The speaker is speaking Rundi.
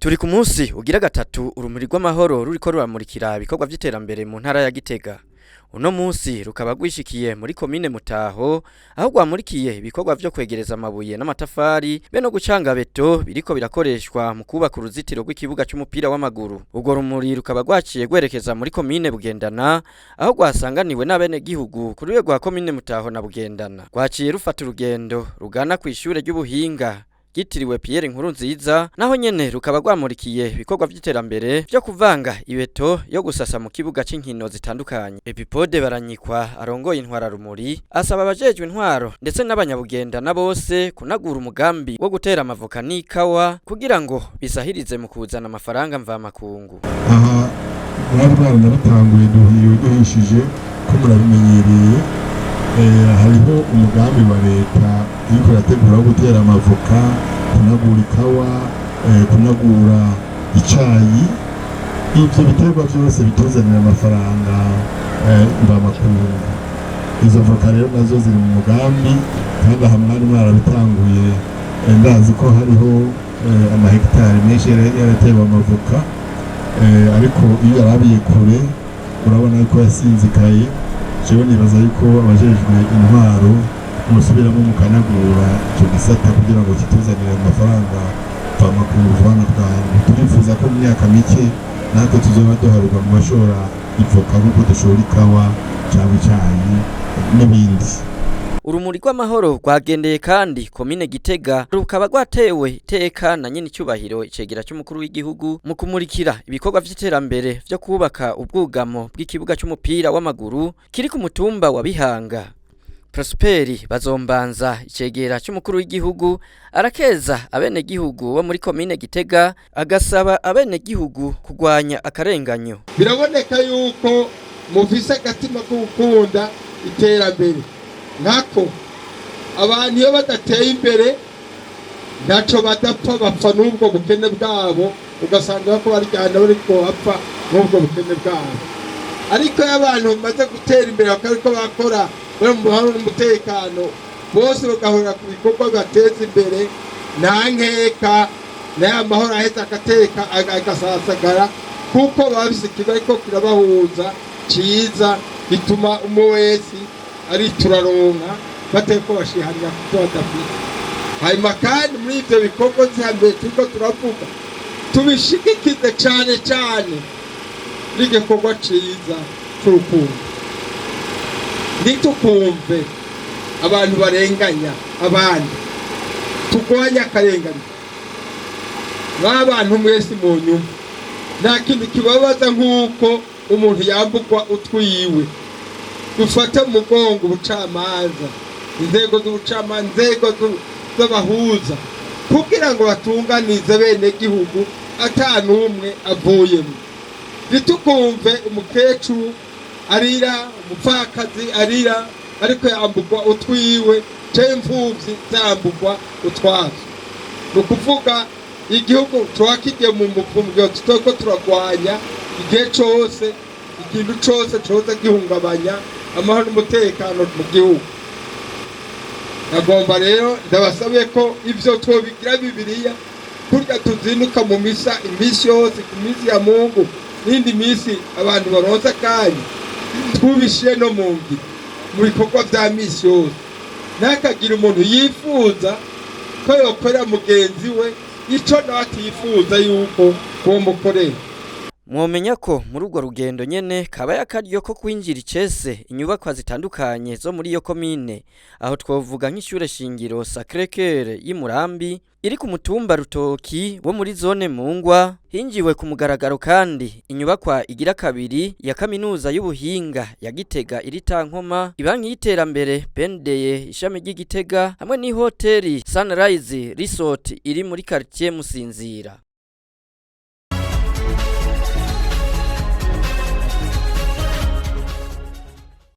Turi ku munsi ugira gatatu urumuri rw'amahoro ruriko ruramurikira ibikorwa vy'iterambere mu ntara ya Gitega. Uno munsi rukaba rwishikiye muri komine Mutaho aho rwamurikiye ibikorwa vyo kwegereza amabuye n'amatafari be no gucanga beto biriko birakoreshwa mu kubaka uruzitiro rw'ikibuga c'umupira w'amaguru. Urwo rumuri rukaba rwaciye gwerekeza muri komine Bugendana aho rwasanganiwe n'abene gihugu ku rwego rwa komine Mutaho na Bugendana. Rwaciye rufata urugendo rugana kw'ishure ry'ubuhinga gitiriwe Pierre Nkurunziza naho nyene rukaba rwamurikiye ibikorwa vy'iterambere vyo kuvanga ibeto yo gusasa mu kibuga c'inkino zitandukanye. Epipode baranyikwa arongoye intwara rumuri asaba abajejwe intwaro ndetse n'abanyabugenda na bose kunagura umugambi wo gutera amavoka n'ikawa kugira ngo bisahirize mu kuzana amafaranga mva makungu. Aha bari batanguye duhishije ko murabimenyereye hariho umugambi wa leta iriko irategura wo gutera amavoka, kunagura ikawa, kunagura icayi. Ivyo biterwa vyose bituzanira amafaranga mvamakungu. Izo voka rero nazo ziri mu mugambi kandi aha mwari mwarabitanguye. Ndazi ko hariho amahegitari menshi yaratewe amavoka, ariko iyo yarabiye kure urabona yuko yasinzikaye. Jewe nibaza yuko abajejwe intwaro musubiramo mukanagura ico gisata kugira ngo kituzanire amafaranga mvamakungu vana bwangu. Turifuza ko mu myaka mike natwe tuzoba duharuka mu bashora ivoka nk'uko dushora ikawa cyangwa icayi n'ibindi. Urumuri rw'amahoro rwagendeye kandi komine Gitega rukaba rwatewe iteka na nyene icyubahiro Icegera cy'umukuru w'igihugu mu kumurikira ibikorwa vy'iterambere vyo kubaka ubwugamo bw'ikibuga c'umupira w'amaguru kiri ku mutumba wa Bihanga. Prosperi Bazombanza Icegera cy'umukuru w'igihugu arakeza abene gihugu bo muri komine Gitega agasaba abene gihugu kurwanya akarenganyo. Biraboneka yuko mufise agatima ko gukunda iterambere. Nako abantu iyo badateye imbere ntaco badapfa, bapfa n'ubwo bukene bwabo, ugasanga bako baryana bariko bapfa n'ubwo bukene bwabo. Ariko abantu bamaze gutera imbere bakariko bakora bari mu buhoro n'umutekano bose bagahora ku bikorwa bateza imbere, nta nkeka n'aya mahoro aheza agateka agasasagara kuko babise kibariko kirabahuza ciza bituma umwe wese ari turaronka bateko bashiharira kuko badafite. Hanyuma kandi muri ivyo bikorwa vy'ambere turiko turavuga tubishigikize cane cane n'igikorwa ciza c'urukundo. Nitukumve abantu barenganya abandi, turwanya akarenganyo. Abantu mwese mu nyuma nta kintu kibabaza nk'uko umuntu yambukwa utwiwe. Dufate umugongo ubucamanza, inzego z'ubucamanza, inzego z'abahuza kugira ngo batunganize bene gihugu atanumwe avuyemo. Nitukumve umukecuru arira, umupfakazi arira ariko yambukwa utwiwe, c'imfuvyi zambukwa utwazo. Nukuvuga igihugu twakigiye mu muvumvyo tutoko turagwanya igihe cose, ikintu cose coza gihungabanya amahoro n'umutekano mu gihugu. Nagomba rero ndabasabe ko ivyo twobigira Bibiliya kurya tuzinduka mu misa imisi yose, ku misi ya Mungu n'indi misi abantu baronsa kandi twubishiye no mu ngiro mu bikorwa vya misi yose. Ntakagira umuntu yifuza ko yokorera mugenzi we ico nawe atifuza yuko bomukorera. Mwomenya ko muri urwo rugendo nyene kabaye akaryo ko kwinjira icese inyubakwa zitandukanye zo muri iyo komine, aho twovuga nk'ishure shingiro Sacré-Cœur y'Imurambi iri ku mutumba Rutoki wo muri zone Mungwa. Hinjiwe ku mugaragaro kandi inyubakwa igira kabiri ya kaminuza y'ubuhinga ya Gitega iri Tankoma, ibanki y'iterambere Bendeye ishami ry'Igitega hamwe n'ihoteli Sunrise Resort iri muri quartier Musinzira.